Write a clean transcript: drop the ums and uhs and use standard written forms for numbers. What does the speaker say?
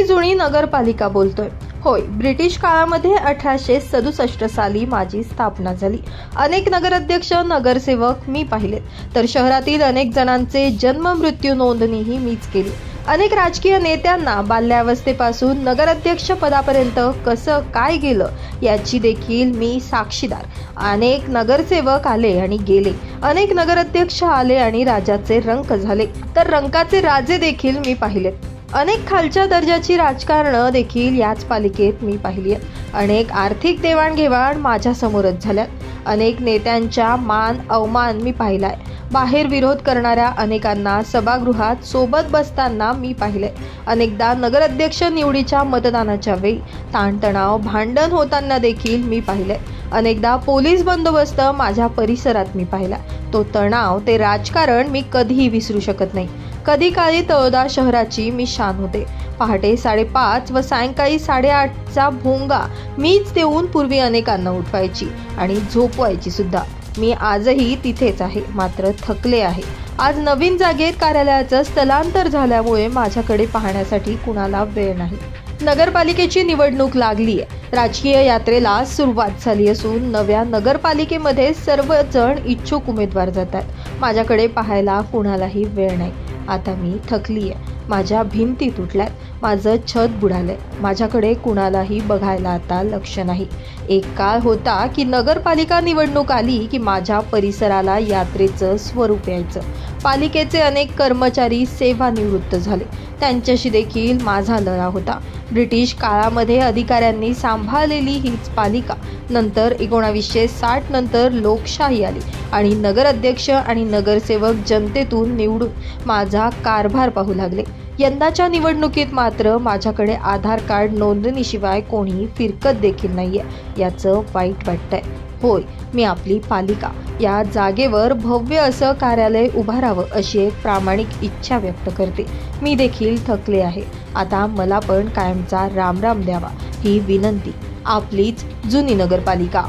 जुनी नगरपालिका बोलतोय। होय, ब्रिटिश काळामध्ये 1867 साली माझी स्थापना झाली। अनेक नगराध्यक्ष, नगरसेवक मी पाहिलेत, तर शहरातील अनेक जणांचे जन्म मृत्यू नोंदणीही मीच केली। अनेक राजकीय नेत्यांना बाल्यावस्थेपासून नगराध्यक्ष पदापर्यंत कसं काय गेलं याची देखील मी साक्षीदार। अनेक नगरसेवक आले आणि गेले, अनेक नगराध्यक्ष आले आणि राजाचे रंक झाले, तर रंकाचे राजे देखील मी पाहिलेत। अनेक खालच्या दर्जाची राजकारण देखील याच पालिकेत मी पाहिली आहेत। अनेक आर्थिक देवाणघेवाण माझ्या समोरच झाल्यात। अनेक नेत्यांच्या मान अवमान मी पाहिलाय। बाहेर विरोध करणाऱ्या अनेकांना सभागृहात सोबत बसताना मी पाहिले। अनेकदा नगराध्यक्ष निवडीच्या मतदानाच्या वेळी ताणतणाव, भांडण होताना देखील मी पाहिले। अनेकदा पोलीस बंदोबस्त माझ्या परिसरात मी पाहिला। तो तणाव, ते राजकारण मी कधीही विसरू शकत नाही। कधी काळी तळोदा शहराची मी शान होते। पहाटे 5:30 व सायंकाळी 8:30चा भोंगा मीच देऊन पूर्वी अनेकांना उठवायची आणि झोपवायची सुद्धा। मी आजही तिथेच आहे, मात्र थकले आहे। आज नवीन जागेत कार्यालयाचं स्थलांतर झाल्यामुळे माझ्याकडे पाहण्यासाठी कुणाला वेळ नाही। नगरपालिकेची निवडणूक लागली आहे। राजकीय यात्रेला सुरुवात झाली असून नव्या नगरपालिकेमध्ये सर्वजण इच्छुक उमेदवार जातात। माझ्याकडे पाहायला कुणालाही वेळ नाही। आता मी थकली आहे। माझ्या भिंती तुटल्यात, माझं छत बुडालंय, माझ्याकडे कुणालाही बघायला आता लक्ष नाही। एक काळ होता की नगरपालिका निवडणूक आली की माझ्या परिसराला यात्रेचं स्वरूप यायचं। पालिकेचे अनेक कर्मचारी सेवानिवृत्त झाले, त्यांच्याशी देखील माझा लढा होता। ब्रिटिश काळामध्ये अधिकाऱ्यांनी सांभाळलेली हीच पालिका नंतर 1960 नंतर लोकशाही आली आणि नगराध्यक्ष आणि नगरसेवक जनतेतून निवडून माझा कारभार पाहू लागले। यंदाच्या निवडणुकीत मात्र माझ्याकडे आधार कार्ड नोंदणीशिवाय कोणी फिरकत देखील नाहीये, याचं वाईट वाटतंय। होय, मी आपली पालिका या जागेवर भव्य असं कार्यालय उभारावं अशी एक प्रामाणिक इच्छा व्यक्त करते। मी देखील थकले आहे। आता मला पण कायमचा रामराम द्यावा ही विनंती। आपलीच जुनी नगरपालिका।